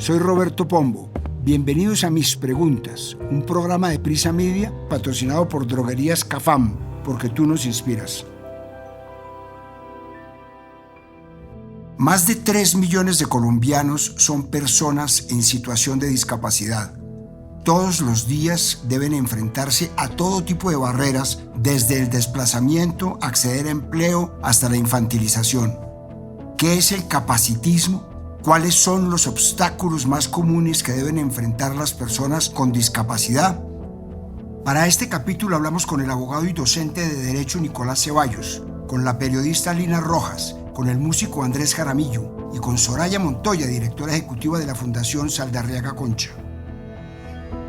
Soy Roberto Pombo. Bienvenidos a Mis Preguntas, un programa de Prisa Media patrocinado por Droguerías Cafam, porque tú nos inspiras. Más de 3 millones de colombianos son personas en situación de discapacidad. Todos los días deben enfrentarse a todo tipo de barreras, desde el desplazamiento, acceder a empleo, hasta la infantilización. ¿Qué es el capacitismo? ¿Cuáles son los obstáculos más comunes que deben enfrentar las personas con discapacidad? Para este capítulo hablamos con el abogado y docente de Derecho Nicolás Ceballos, con la periodista Lina Rojas, con el músico Andrés Jaramillo y con Soraya Montoya, directora ejecutiva de la Fundación Saldarriaga Concha.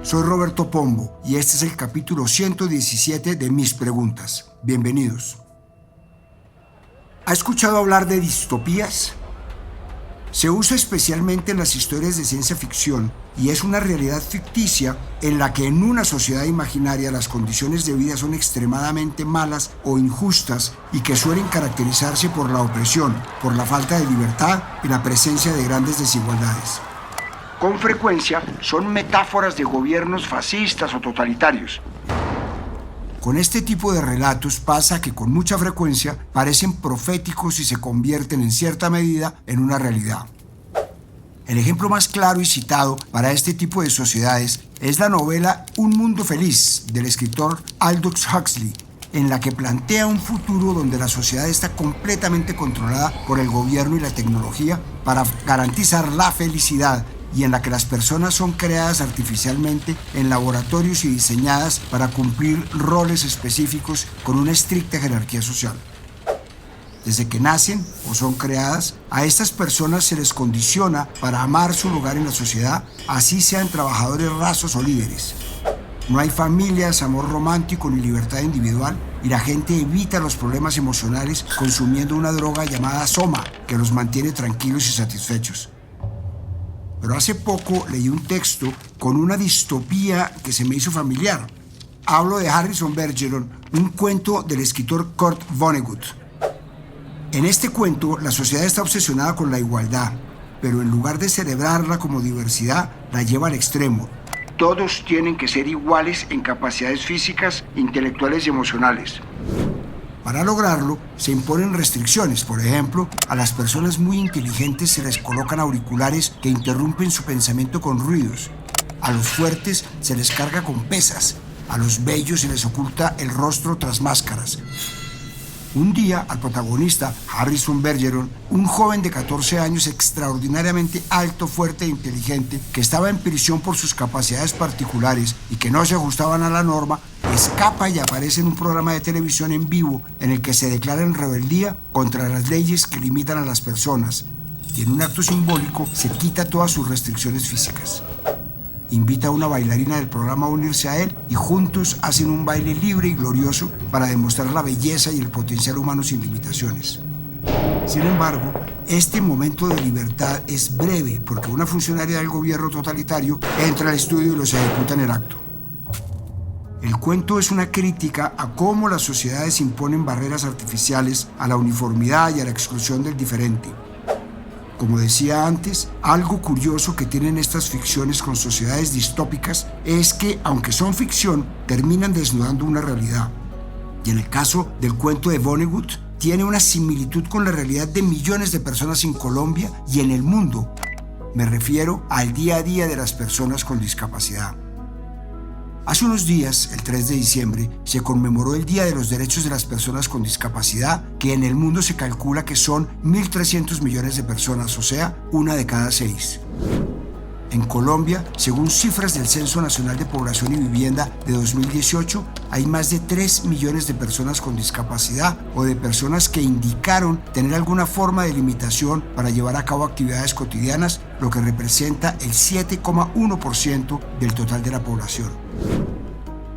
Soy Roberto Pombo y este es el capítulo 117 de Mis Preguntas. Bienvenidos. ¿Ha escuchado hablar de distopías? Se usa especialmente en las historias de ciencia ficción y es una realidad ficticia en la que en una sociedad imaginaria las condiciones de vida son extremadamente malas o injustas y que suelen caracterizarse por la opresión, por la falta de libertad y la presencia de grandes desigualdades. Con frecuencia son metáforas de gobiernos fascistas o totalitarios. Con este tipo de relatos pasa que con mucha frecuencia parecen proféticos y se convierten en cierta medida en una realidad. El ejemplo más claro y citado para este tipo de sociedades es la novela Un Mundo Feliz del escritor Aldous Huxley, en la que plantea un futuro donde la sociedad está completamente controlada por el gobierno y la tecnología para garantizar la felicidad, y en la que las personas son creadas artificialmente en laboratorios y diseñadas para cumplir roles específicos con una estricta jerarquía social. Desde que nacen o son creadas, a estas personas se les condiciona para amar su lugar en la sociedad, así sean trabajadores rasos o líderes. No hay familias, amor romántico ni libertad individual, y la gente evita los problemas emocionales consumiendo una droga llamada soma, que los mantiene tranquilos y satisfechos. Pero hace poco leí un texto con una distopía que se me hizo familiar. Hablo de Harrison Bergeron, un cuento del escritor Kurt Vonnegut. En este cuento, la sociedad está obsesionada con la igualdad, pero en lugar de celebrarla como diversidad, la lleva al extremo. Todos tienen que ser iguales en capacidades físicas, intelectuales y emocionales. Para lograrlo, se imponen restricciones. Por ejemplo, a las personas muy inteligentes se les colocan auriculares que interrumpen su pensamiento con ruidos. A los fuertes se les carga con pesas. A los bellos se les oculta el rostro tras máscaras. Un día, al protagonista, Harrison Bergeron, un joven de 14 años extraordinariamente alto, fuerte e inteligente, que estaba en prisión por sus capacidades particulares y que no se ajustaban a la norma, escapa y aparece en un programa de televisión en vivo en el que se declara en rebeldía contra las leyes que limitan a las personas, y en un acto simbólico se quita todas sus restricciones físicas. Invita a una bailarina del programa a unirse a él y juntos hacen un baile libre y glorioso para demostrar la belleza y el potencial humano sin limitaciones. Sin embargo, este momento de libertad es breve porque una funcionaria del gobierno totalitario entra al estudio y los ejecuta en el acto. El cuento es una crítica a cómo las sociedades imponen barreras artificiales a la uniformidad y a la exclusión del diferente. Como decía antes, algo curioso que tienen estas ficciones con sociedades distópicas es que, aunque son ficción, terminan desnudando una realidad. Y en el caso del cuento de Vonnegut, tiene una similitud con la realidad de millones de personas en Colombia y en el mundo. Me refiero al día a día de las personas con discapacidad. Hace unos días, el 3 de diciembre, se conmemoró el Día de los Derechos de las Personas con Discapacidad, que en el mundo se calcula que son 1.300 millones de personas, o sea, una de cada 6. En Colombia, según cifras del Censo Nacional de Población y Vivienda de 2018, hay más de 3 millones de personas con discapacidad o de personas que indicaron tener alguna forma de limitación para llevar a cabo actividades cotidianas, lo que representa el 7,1% del total de la población.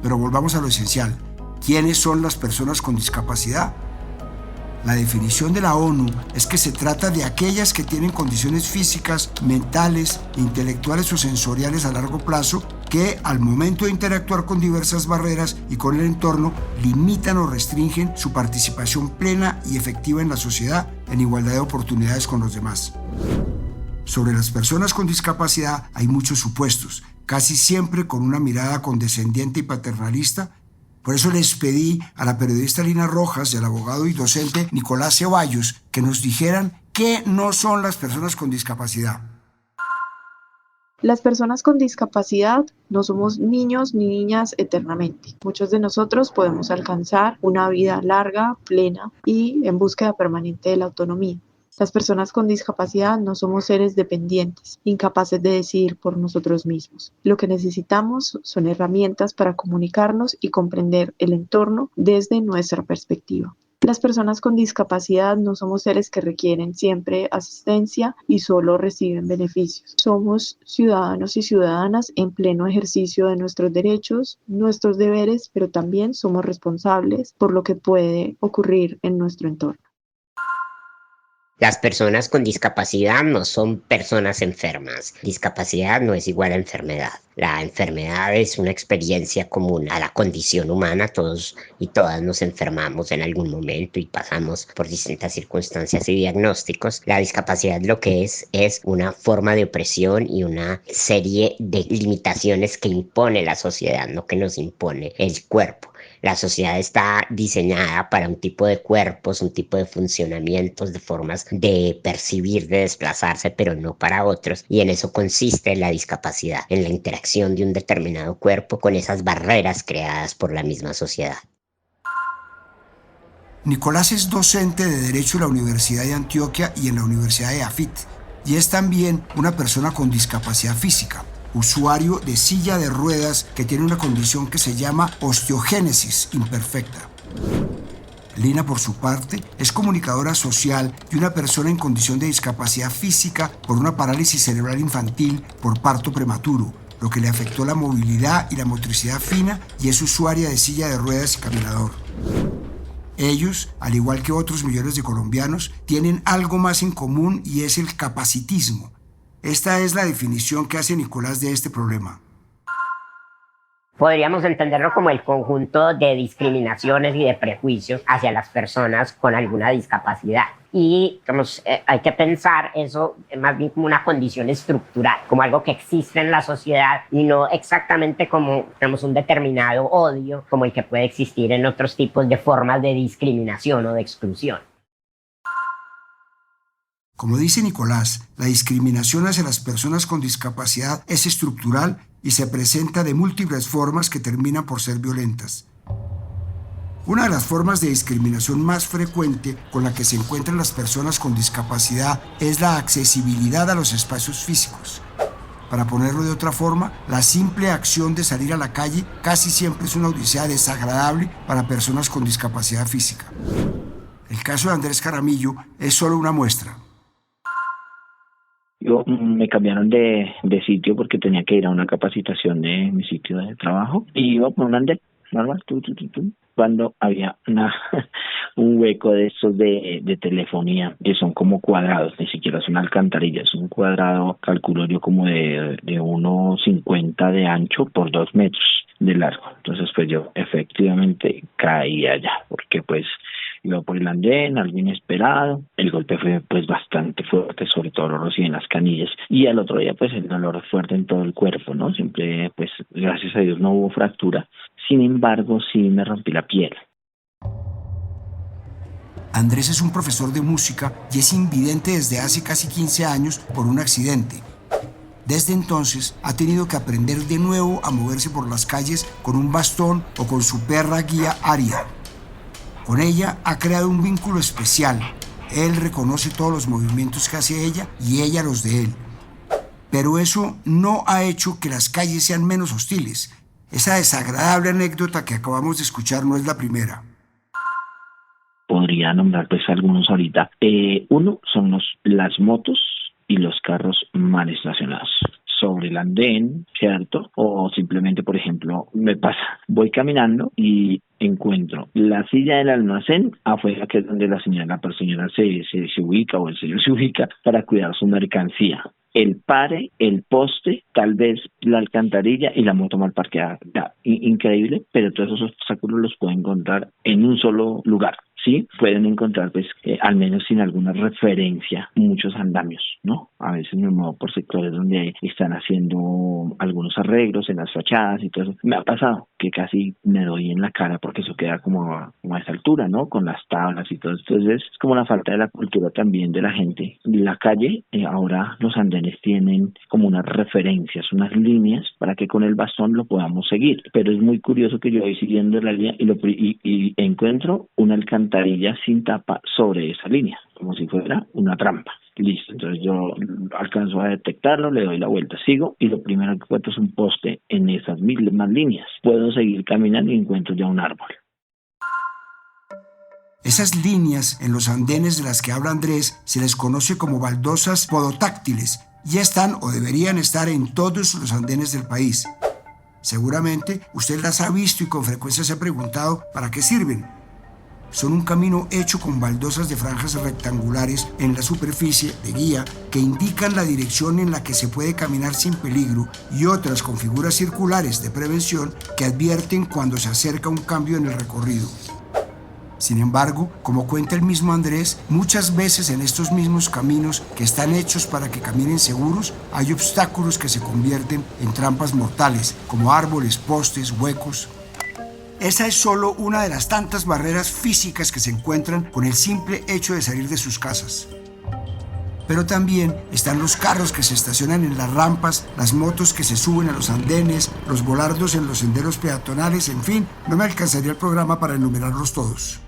Pero volvamos a lo esencial. ¿Quiénes son las personas con discapacidad? La definición de la ONU es que se trata de aquellas que tienen condiciones físicas, mentales, intelectuales o sensoriales a largo plazo que, al momento de interactuar con diversas barreras y con el entorno, limitan o restringen su participación plena y efectiva en la sociedad en igualdad de oportunidades con los demás. Sobre las personas con discapacidad hay muchos supuestos, casi siempre con una mirada condescendiente y paternalista. Por eso les pedí a la periodista Lina Rojas y al abogado y docente Nicolás Ceballos que nos dijeran qué no son las personas con discapacidad. Las personas con discapacidad no somos niños ni niñas eternamente. Muchos de nosotros podemos alcanzar una vida larga, plena y en búsqueda permanente de la autonomía. Las personas con discapacidad no somos seres dependientes, incapaces de decidir por nosotros mismos. Lo que necesitamos son herramientas para comunicarnos y comprender el entorno desde nuestra perspectiva. Las personas con discapacidad no somos seres que requieren siempre asistencia y solo reciben beneficios. Somos ciudadanos y ciudadanas en pleno ejercicio de nuestros derechos, nuestros deberes, pero también somos responsables por lo que puede ocurrir en nuestro entorno. Las personas con discapacidad no son personas enfermas. Discapacidad no es igual a enfermedad. La enfermedad es una experiencia común a la condición humana. Todos y todas nos enfermamos en algún momento y pasamos por distintas circunstancias y diagnósticos. La discapacidad lo que es una forma de opresión y una serie de limitaciones que impone la sociedad, no que nos impone el cuerpo. La sociedad está diseñada para un tipo de cuerpos, un tipo de funcionamientos, de formas de percibir, de desplazarse, pero no para otros. Y en eso consiste la discapacidad, en la interacción de un determinado cuerpo con esas barreras creadas por la misma sociedad. Nicolás es docente de Derecho en la Universidad de Antioquia y en la Universidad de AFIT, y es también una persona con discapacidad física, usuario de silla de ruedas que tiene una condición que se llama osteogénesis imperfecta. Lina, por su parte, es comunicadora social y una persona en condición de discapacidad física por una parálisis cerebral infantil por parto prematuro, lo que le afectó la movilidad y la motricidad fina, y es usuaria de silla de ruedas y caminador. Ellos, al igual que otros millones de colombianos, tienen algo más en común y es el capacitismo. Esta es la definición que hace Nicolás de este problema. Podríamos entenderlo como el conjunto de discriminaciones y de prejuicios hacia las personas con alguna discapacidad. Y hay que pensar eso más bien como una condición estructural, como algo que existe en la sociedad y no exactamente como un determinado odio como el que puede existir en otros tipos de formas de discriminación o de exclusión. Como dice Nicolás, la discriminación hacia las personas con discapacidad es estructural y se presenta de múltiples formas que terminan por ser violentas. Una de las formas de discriminación más frecuente con la que se encuentran las personas con discapacidad es la accesibilidad a los espacios físicos. Para ponerlo de otra forma, la simple acción de salir a la calle casi siempre es una odisea desagradable para personas con discapacidad física. El caso de Andrés Caramillo es solo una muestra. Me cambiaron de sitio porque tenía que ir a una capacitación de mi sitio de trabajo y iba por un andén normal, cuando había un hueco de estos de telefonía que son como cuadrados, ni siquiera son alcantarillas, es un cuadrado, calculo yo, como de 1,50 de ancho por 2 metros de largo. Entonces pues yo efectivamente caí allá porque pues iba por el andén, algo inesperado. El golpe fue pues bastante fuerte, sobre todo lo recibí en las canillas. Y al otro día pues el dolor fuerte en todo el cuerpo, ¿no? Siempre pues gracias a Dios no hubo fractura. Sin embargo sí me rompí la piel. Andrés es un profesor de música y es invidente desde hace casi 15 años por un accidente. Desde entonces ha tenido que aprender de nuevo a moverse por las calles con un bastón o con su perra guía Aria. Con ella ha creado un vínculo especial. Él reconoce todos los movimientos que hace ella y ella los de él. Pero eso no ha hecho que las calles sean menos hostiles. Esa desagradable anécdota que acabamos de escuchar no es la primera. Podría nombrar pues algunos ahorita. Uno son las motos y los carros mal estacionados sobre el andén, ¿cierto? O simplemente, por ejemplo, me pasa, voy caminando y encuentro la silla del almacén afuera, que es donde la señora se ubica, o el señor se ubica para cuidar su mercancía. El pare, el poste, tal vez la alcantarilla y la moto mal parqueada. Increíble, pero todos esos obstáculos los puedo encontrar en un solo lugar. sí pueden encontrar, pues, al menos sin alguna referencia, muchos andamios, ¿no? A veces me muevo por sectores donde están haciendo algunos arreglos en las fachadas y todo eso. Me ha pasado que casi me doy en la cara porque eso queda como a esa altura, ¿no? Con las tablas y todo. Entonces es como la falta de la cultura también de la gente. La calle, ahora los andenes tienen como unas referencias, unas líneas para que con el bastón lo podamos seguir. Pero es muy curioso que yo voy siguiendo la línea y encuentro una alcantarilla sin tapa sobre esa línea, como si fuera una trampa. Listo, entonces yo alcanzo a detectarlo, le doy la vuelta, sigo y lo primero que encuentro es un poste en esas mismas líneas. Puedo seguir caminando y encuentro ya un árbol. Esas líneas en los andenes de las que habla Andrés se les conoce como baldosas podotáctiles y están o deberían estar en todos los andenes del país. Seguramente usted las ha visto y con frecuencia se ha preguntado ¿para qué sirven? Son un camino hecho con baldosas de franjas rectangulares en la superficie de guía que indican la dirección en la que se puede caminar sin peligro y otras con figuras circulares de prevención que advierten cuando se acerca un cambio en el recorrido. Sin embargo, como cuenta el mismo Andrés, muchas veces en estos mismos caminos que están hechos para que caminen seguros, hay obstáculos que se convierten en trampas mortales, como árboles, postes, huecos. Esa es solo una de las tantas barreras físicas que se encuentran con el simple hecho de salir de sus casas. Pero también están los carros que se estacionan en las rampas, las motos que se suben a los andenes, los volardos en los senderos peatonales, en fin, no me alcanzaría el programa para enumerarlos todos.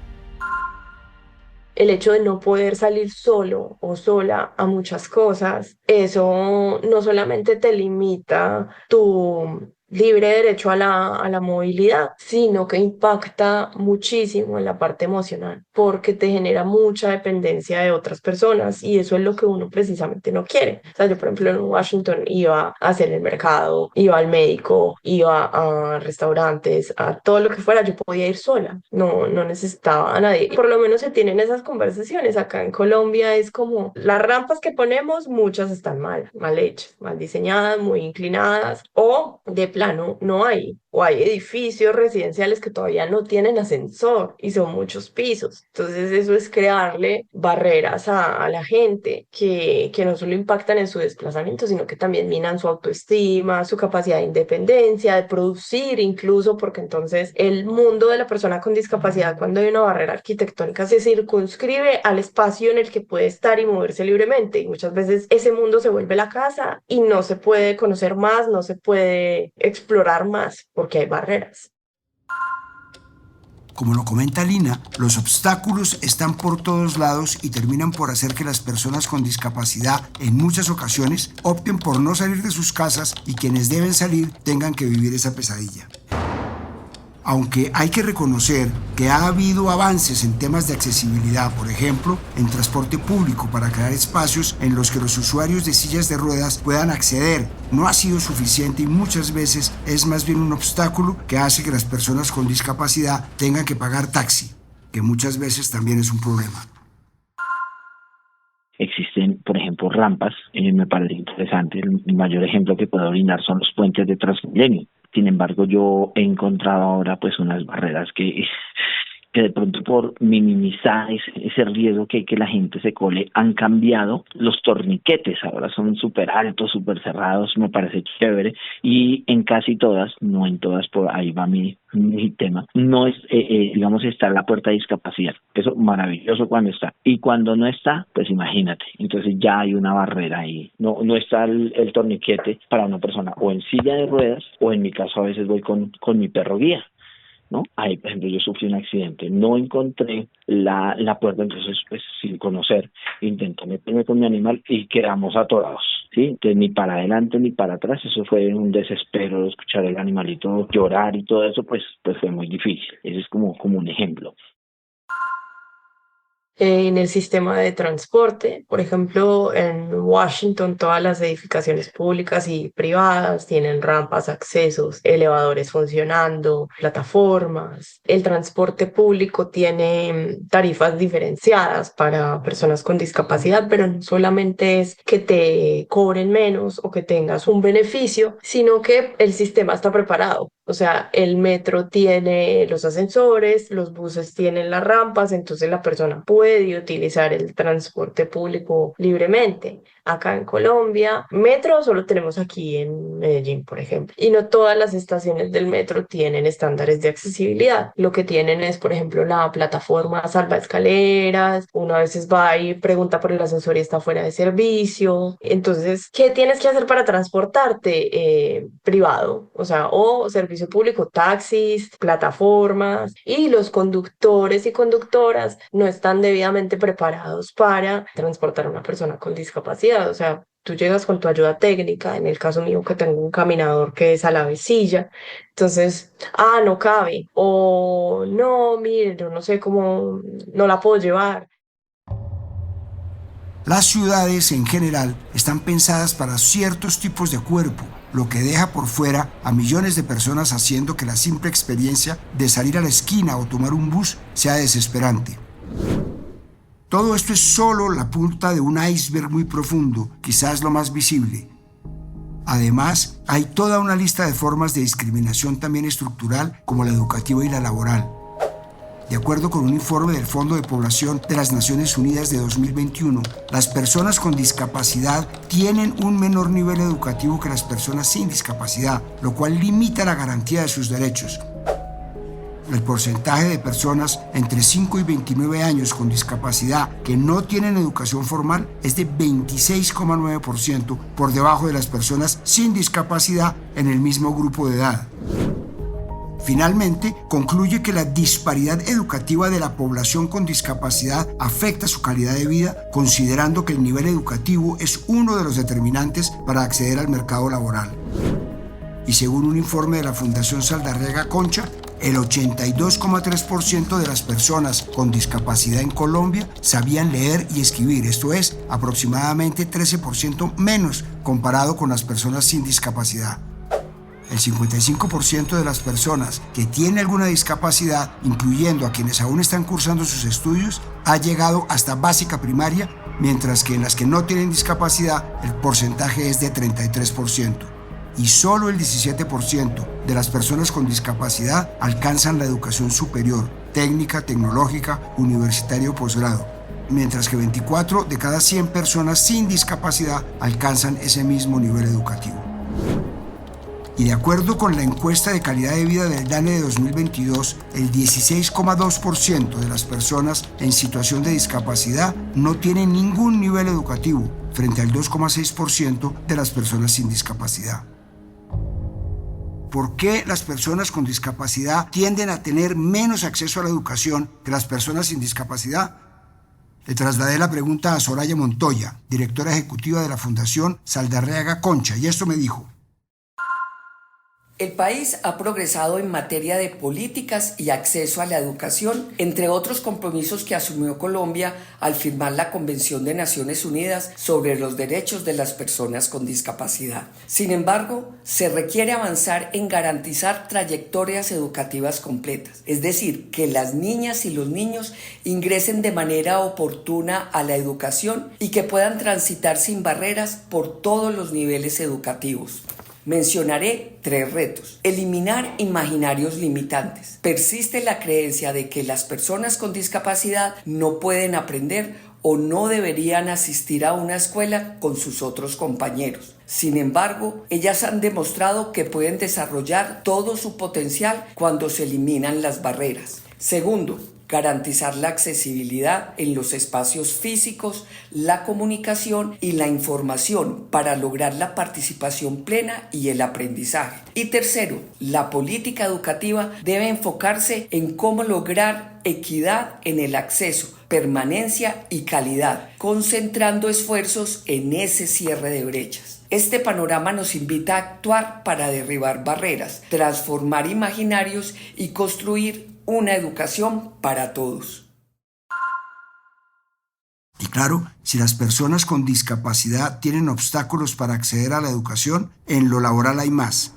El hecho de no poder salir solo o sola a muchas cosas, eso no solamente te limita tu libre derecho a la movilidad, sino que impacta muchísimo en la parte emocional, porque te genera mucha dependencia de otras personas y eso es lo que uno precisamente no quiere. O sea, yo, por ejemplo, en Washington iba a hacer el mercado, iba al médico, iba a restaurantes, a todo lo que fuera, yo podía ir sola, no necesitaba a nadie. Por lo menos se tienen esas conversaciones. Acá en Colombia es como las rampas que ponemos, muchas están mal hechas, mal diseñadas, muy inclinadas o de plano no hay, o hay edificios residenciales que todavía no tienen ascensor y son muchos pisos. Entonces eso es crearle barreras a la gente que no solo impactan en su desplazamiento, sino que también minan su autoestima, su capacidad de independencia, de producir incluso, porque entonces el mundo de la persona con discapacidad, cuando hay una barrera arquitectónica, se circunscribe al espacio en el que puede estar y moverse libremente. Y muchas veces ese mundo se vuelve la casa y no se puede conocer más, no se puede explorar más porque hay barreras. Como lo comenta Lina, los obstáculos están por todos lados y terminan por hacer que las personas con discapacidad en muchas ocasiones opten por no salir de sus casas y quienes deben salir tengan que vivir esa pesadilla. Aunque hay que reconocer que ha habido avances en temas de accesibilidad, por ejemplo, en transporte público para crear espacios en los que los usuarios de sillas de ruedas puedan acceder, no ha sido suficiente y muchas veces es más bien un obstáculo que hace que las personas con discapacidad tengan que pagar taxi, que muchas veces también es un problema. Existen, por ejemplo, rampas, me parece interesante. El mayor ejemplo que puedo brindar son los puentes de Transmilenio. Sin embargo, yo he encontrado ahora pues unas barreras que de pronto por minimizar ese riesgo que hay que la gente se cole, han cambiado los torniquetes, ahora son súper altos, súper cerrados, me parece chévere, y en casi todas, no en todas, por ahí va mi tema, no es, digamos, está la puerta de discapacidad, eso maravilloso cuando está, y cuando no está, pues imagínate, entonces ya hay una barrera ahí, no está el torniquete para una persona o en silla de ruedas, o en mi caso a veces voy con mi perro guía, ¿no? Ahí, por ejemplo, yo sufrí un accidente, no encontré la puerta, entonces, pues, sin conocer, intenté meterme con mi animal y quedamos atorados, ¿sí? Entonces, ni para adelante ni para atrás, eso fue un desespero, escuchar al animalito llorar y todo eso, pues fue muy difícil. Ese es como un ejemplo. En el sistema de transporte. Por ejemplo, en Washington todas las edificaciones públicas y privadas tienen rampas, accesos, elevadores funcionando, plataformas. El transporte público tiene tarifas diferenciadas para personas con discapacidad, pero no solamente es que te cobren menos o que tengas un beneficio, sino que el sistema está preparado O sea, el metro tiene los ascensores, los buses tienen las rampas, entonces la persona puede utilizar el transporte público libremente. Acá en Colombia, metro solo tenemos aquí en Medellín, por ejemplo, y no todas las estaciones del metro tienen estándares de accesibilidad. Lo que tienen es, por ejemplo, la plataforma salvaescaleras, uno a veces va y pregunta por el ascensor y está fuera de servicio. Entonces, ¿qué tienes que hacer para transportarte? Privado, o sea, o servicio público, taxis, plataformas, y los conductores y conductoras no están debidamente preparados para transportar a una persona con discapacidad. O sea, tú llegas con tu ayuda técnica, en el caso mío que tengo un caminador que es a la vecilla, entonces, no cabe, o no, mire, yo no sé cómo, no la puedo llevar. Las ciudades en general están pensadas para ciertos tipos de cuerpo, lo que deja por fuera a millones de personas, haciendo que la simple experiencia de salir a la esquina o tomar un bus sea desesperante. Todo esto es solo la punta de un iceberg muy profundo, quizás lo más visible. Además, hay toda una lista de formas de discriminación también estructural, como la educativa y la laboral. De acuerdo con un informe del Fondo de Población de las Naciones Unidas de 2021, las personas con discapacidad tienen un menor nivel educativo que las personas sin discapacidad, lo cual limita la garantía de sus derechos. El porcentaje de personas entre 5 y 29 años con discapacidad que no tienen educación formal es de 26,9%, por debajo de las personas sin discapacidad en el mismo grupo de edad. Finalmente, concluye que la disparidad educativa de la población con discapacidad afecta su calidad de vida, considerando que el nivel educativo es uno de los determinantes para acceder al mercado laboral. Y según un informe de la Fundación Saldarriaga Concha, el 82,3% de las personas con discapacidad en Colombia sabían leer y escribir, esto es, aproximadamente 13% menos comparado con las personas sin discapacidad. El 55% de las personas que tienen alguna discapacidad, incluyendo a quienes aún están cursando sus estudios, ha llegado hasta básica primaria, mientras que en las que no tienen discapacidad el porcentaje es de 33%. Y solo el 17% de las personas con discapacidad alcanzan la educación superior, técnica, tecnológica, universitaria o posgrado, mientras que 24 de cada 100 personas sin discapacidad alcanzan ese mismo nivel educativo. Y de acuerdo con la encuesta de calidad de vida del DANE de 2022, el 16,2% de las personas en situación de discapacidad no tienen ningún nivel educativo, frente al 2,6% de las personas sin discapacidad. ¿Por qué las personas con discapacidad tienden a tener menos acceso a la educación que las personas sin discapacidad? Le trasladé la pregunta a Soraya Montoya, directora ejecutiva de la Fundación Saldarriaga Concha, y esto me dijo. El país ha progresado en materia de políticas y acceso a la educación, entre otros compromisos que asumió Colombia al firmar la Convención de Naciones Unidas sobre los derechos de las personas con discapacidad. Sin embargo, se requiere avanzar en garantizar trayectorias educativas completas, es decir, que las niñas y los niños ingresen de manera oportuna a la educación y que puedan transitar sin barreras por todos los niveles educativos. Mencionaré 3 retos. Eliminar imaginarios limitantes. Persiste la creencia de que las personas con discapacidad no pueden aprender o no deberían asistir a una escuela con sus otros compañeros. Sin embargo, ellas han demostrado que pueden desarrollar todo su potencial cuando se eliminan las barreras. Segundo, garantizar la accesibilidad en los espacios físicos, la comunicación y la información para lograr la participación plena y el aprendizaje. Y tercero, la política educativa debe enfocarse en cómo lograr equidad en el acceso, permanencia y calidad, concentrando esfuerzos en ese cierre de brechas. Este panorama nos invita a actuar para derribar barreras, transformar imaginarios y construir una educación para todos. Y claro, si las personas con discapacidad tienen obstáculos para acceder a la educación, en lo laboral hay más.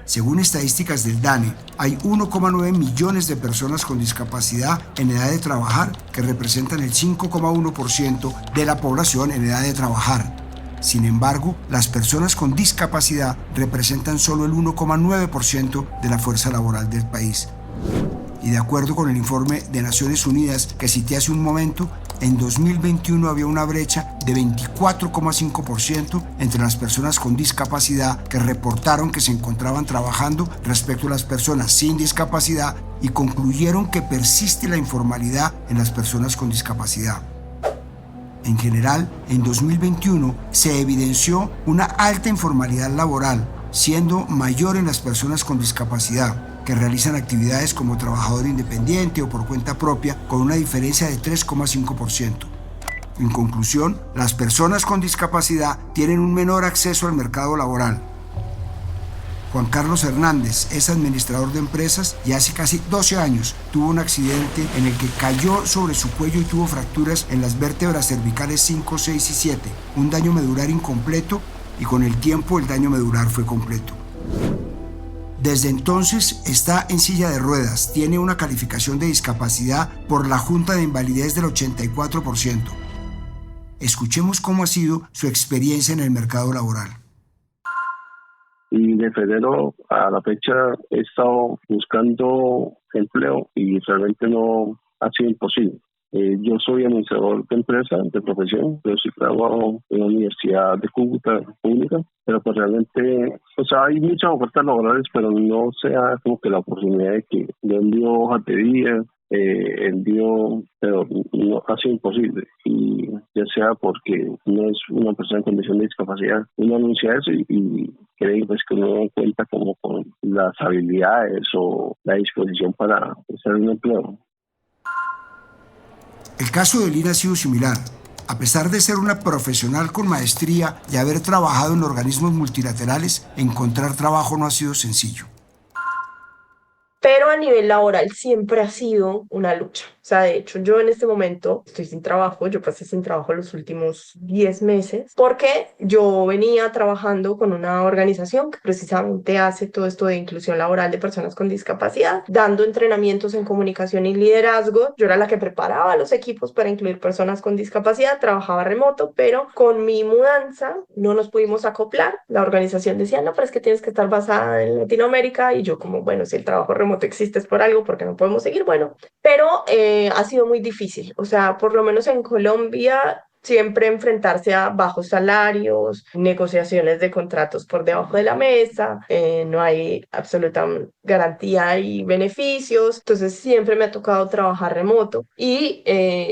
Según estadísticas del DANE, hay 1,9 millones de personas con discapacidad en edad de trabajar, que representan el 5,1% de la población en edad de trabajar. Sin embargo, las personas con discapacidad representan solo el 1,9% de la fuerza laboral del país. Y de acuerdo con el informe de Naciones Unidas que cité hace un momento, en 2021 había una brecha de 24,5% entre las personas con discapacidad que reportaron que se encontraban trabajando respecto a las personas sin discapacidad y concluyeron que persiste la informalidad en las personas con discapacidad. En general, en 2021 se evidenció una alta informalidad laboral, siendo mayor en las personas con discapacidad, que realizan actividades como trabajador independiente o por cuenta propia, con una diferencia de 3,5%. En conclusión, las personas con discapacidad tienen un menor acceso al mercado laboral. Juan Carlos Hernández es administrador de empresas y hace casi 12 años tuvo un accidente en el que cayó sobre su cuello y tuvo fracturas en las vértebras cervicales 5, 6 y 7, un daño medular incompleto, y con el tiempo el daño medular fue completo. Desde entonces está en silla de ruedas, tiene una calificación de discapacidad por la Junta de Invalidez del 84%. Escuchemos cómo ha sido su experiencia en el mercado laboral. Y de febrero a la fecha he estado buscando empleo y realmente no ha sido imposible. Yo soy administrador de empresa, de profesión, pero sí trabajo en la Universidad de Cúcuta pública, pero pues realmente, hay muchas ofertas laborales, pero no se da como que la oportunidad de que yo envío hojas de vida, pero no ha sido imposible, y ya sea porque no es una persona en condición de discapacidad, uno anuncia eso y cree pues que uno cuenta como con las habilidades o la disposición para hacer un empleo. El caso de Lina ha sido similar. A pesar de ser una profesional con maestría y haber trabajado en organismos multilaterales, encontrar trabajo no ha sido sencillo. Pero a nivel laboral siempre ha sido una lucha. O sea, de hecho, yo en este momento estoy sin trabajo. Yo pasé sin trabajo los últimos 10 meses porque yo venía trabajando con una organización que precisamente hace todo esto de inclusión laboral de personas con discapacidad, dando entrenamientos en comunicación y liderazgo. Yo era la que preparaba los equipos para incluir personas con discapacidad, trabajaba remoto, pero con mi mudanza no nos pudimos acoplar. La organización decía, no, pero es que tienes que estar basada en Latinoamérica, y yo como, bueno, si el trabajo remoto existe es por algo, porque no podemos seguir, bueno, pero ha sido muy difícil. O sea, por lo menos en Colombia, siempre enfrentarse a bajos salarios, negociaciones de contratos por debajo de la mesa, no hay absoluta garantía y beneficios, entonces siempre me ha tocado trabajar remoto, y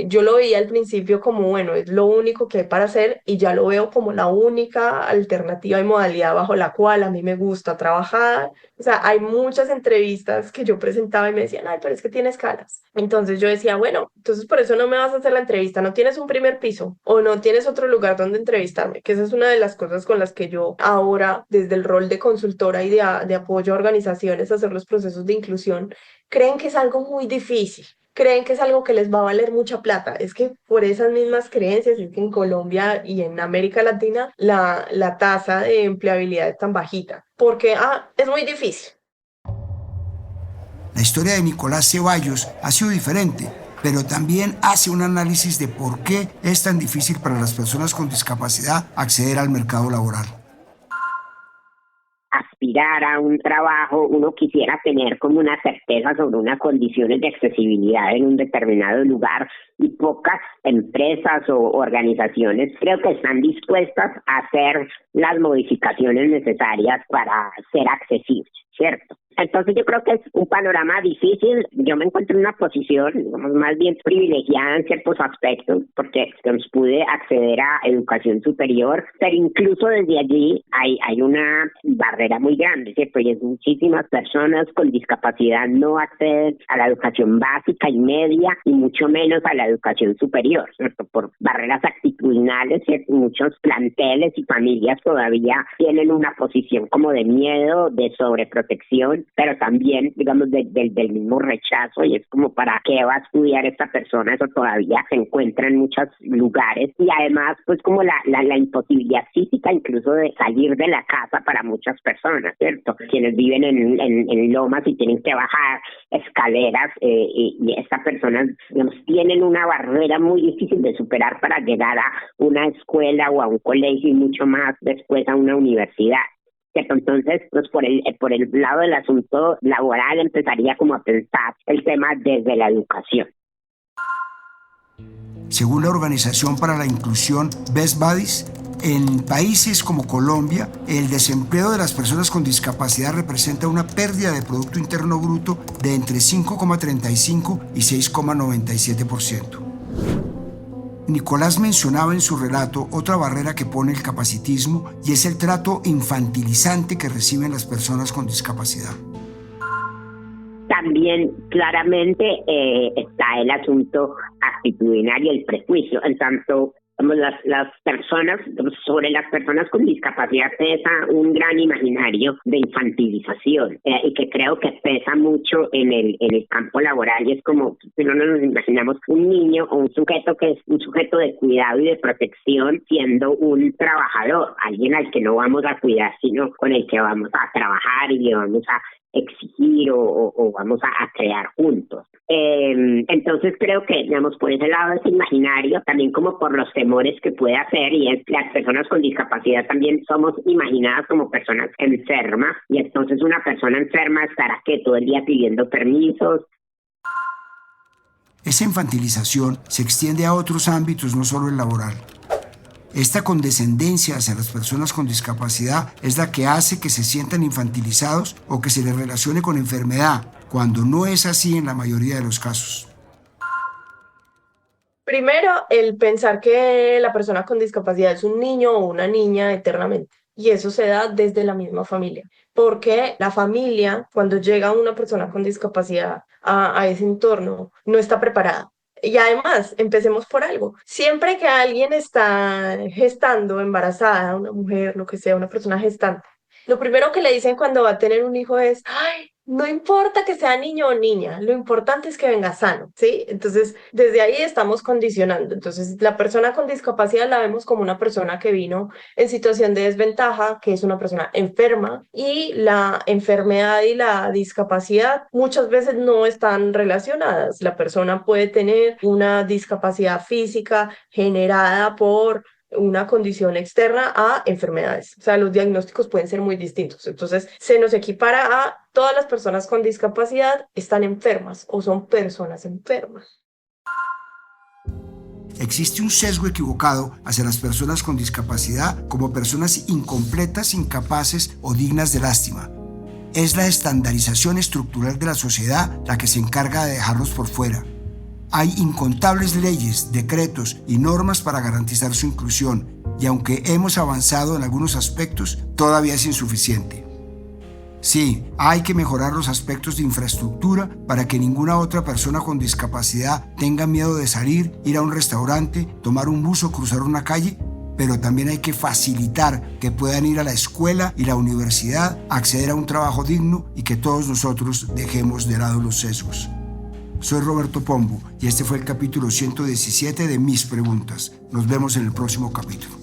yo lo veía al principio como, bueno, es lo único que hay para hacer, y ya lo veo como la única alternativa y modalidad bajo la cual a mí me gusta trabajar. O sea, hay muchas entrevistas que yo presentaba y me decían, ay, pero es que tienes caras. Entonces yo decía, bueno, entonces por eso no me vas a hacer la entrevista, no tienes un primer piso o no tienes otro lugar donde entrevistarme, que esa es una de las cosas con las que yo ahora, desde el rol de consultora y de apoyo a organizaciones a hacer los procesos de inclusión, creen que es algo muy difícil. Creen que es algo que les va a valer mucha plata. Es que por esas mismas creencias es que en Colombia y en América Latina la tasa de empleabilidad es tan bajita. Porque es muy difícil. La historia de Nicolás Ceballos ha sido diferente, pero también hace un análisis de por qué es tan difícil para las personas con discapacidad acceder al mercado laboral. Aspirar a un trabajo, uno quisiera tener como una certeza sobre unas condiciones de accesibilidad en un determinado lugar, y pocas empresas o organizaciones creo que están dispuestas a hacer las modificaciones necesarias para ser accesibles, ¿cierto? Entonces yo creo que es un panorama difícil. Yo me encuentro en una posición, digamos, más bien privilegiada en ciertos aspectos, porque pude acceder a educación superior, pero incluso desde allí hay una barrera muy grande, ¿cierto? Y es muchísimas personas con discapacidad no acceden a la educación básica y media, y mucho menos a la educación superior, ¿cierto? Por barreras actitudinales, ¿cierto? Muchos planteles y familias todavía tienen una posición como de miedo, de sobreprotección, pero también, digamos, del mismo rechazo, y es como, ¿para qué va a estudiar esta persona? Eso todavía se encuentra en muchos lugares, y además, pues como la imposibilidad física incluso de salir de la casa para muchas personas, ¿cierto? Quienes viven en lomas y tienen que bajar escaleras, y estas personas, digamos, tienen una barrera muy difícil de superar para llegar a una escuela o a un colegio y mucho más después a una universidad. Entonces, pues por el lado del asunto laboral empezaría como a pensar el tema desde la educación. Según la Organización para la Inclusión Best Buddies, en países como Colombia, el desempleo de las personas con discapacidad representa una pérdida de Producto Interno Bruto de entre 5,35 y 6,97%. Nicolás mencionaba en su relato otra barrera que pone el capacitismo, y es el trato infantilizante que reciben las personas con discapacidad. También claramente está el asunto actitudinario, el prejuicio, en tanto las personas, sobre las personas con discapacidad pesa un gran imaginario de infantilización, y que creo que pesa mucho en el campo laboral, y es como si no nos imaginamos un niño o un sujeto que es un sujeto de cuidado y de protección siendo un trabajador, alguien al que no vamos a cuidar, sino con el que vamos a trabajar y le vamos a exigir o vamos a crear juntos. Entonces creo que, digamos, por ese lado es imaginario, también como por los temores que puede hacer, y es las personas con discapacidad también somos imaginadas como personas enfermas, y entonces una persona enferma estará que todo el día pidiendo permisos. Esa infantilización se extiende a otros ámbitos, no solo el laboral. Esta condescendencia hacia las personas con discapacidad es la que hace que se sientan infantilizados o que se les relacione con enfermedad, cuando no es así en la mayoría de los casos. Primero, el pensar que la persona con discapacidad es un niño o una niña eternamente. Y eso se da desde la misma familia. Porque la familia, cuando llega una persona con discapacidad a ese entorno, no está preparada. Y además, empecemos por algo. Siempre que alguien está gestando, embarazada, una mujer, lo que sea, una persona gestante, lo primero que le dicen cuando va a tener un hijo es, ¡ay! No importa que sea niño o niña, lo importante es que venga sano, ¿sí? Entonces, desde ahí estamos condicionando. Entonces, la persona con discapacidad la vemos como una persona que vino en situación de desventaja, que es una persona enferma, y la enfermedad y la discapacidad muchas veces no están relacionadas. La persona puede tener una discapacidad física generada por una condición externa a enfermedades. O sea, los diagnósticos pueden ser muy distintos. Entonces, se nos equipara a todas las personas con discapacidad están enfermas o son personas enfermas. Existe un sesgo equivocado hacia las personas con discapacidad como personas incompletas, incapaces o dignas de lástima. Es la estandarización estructural de la sociedad la que se encarga de dejarlos por fuera. Hay incontables leyes, decretos y normas para garantizar su inclusión, y aunque hemos avanzado en algunos aspectos, todavía es insuficiente. Sí, hay que mejorar los aspectos de infraestructura para que ninguna otra persona con discapacidad tenga miedo de salir, ir a un restaurante, tomar un bus o cruzar una calle, pero también hay que facilitar que puedan ir a la escuela y la universidad, acceder a un trabajo digno, y que todos nosotros dejemos de lado los sesgos. Soy Roberto Pombo y este fue el capítulo 117 de Mis Preguntas. Nos vemos en el próximo capítulo.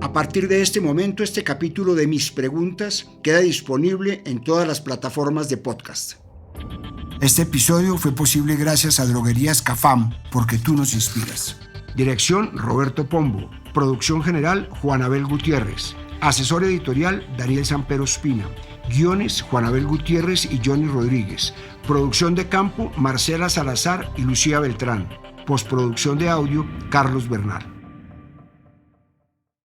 A partir de este momento, este capítulo de Mis Preguntas queda disponible en todas las plataformas de podcast. Este episodio fue posible gracias a Droguerías Cafam, porque tú nos inspiras. Dirección: Roberto Pombo. Producción general: Juan Abel Gutiérrez. Asesor editorial: Daniel Sampero Espina. Guiones: Juan Abel Gutiérrez y Johnny Rodríguez. Producción de campo: Marcela Salazar y Lucía Beltrán. Postproducción de audio: Carlos Bernal.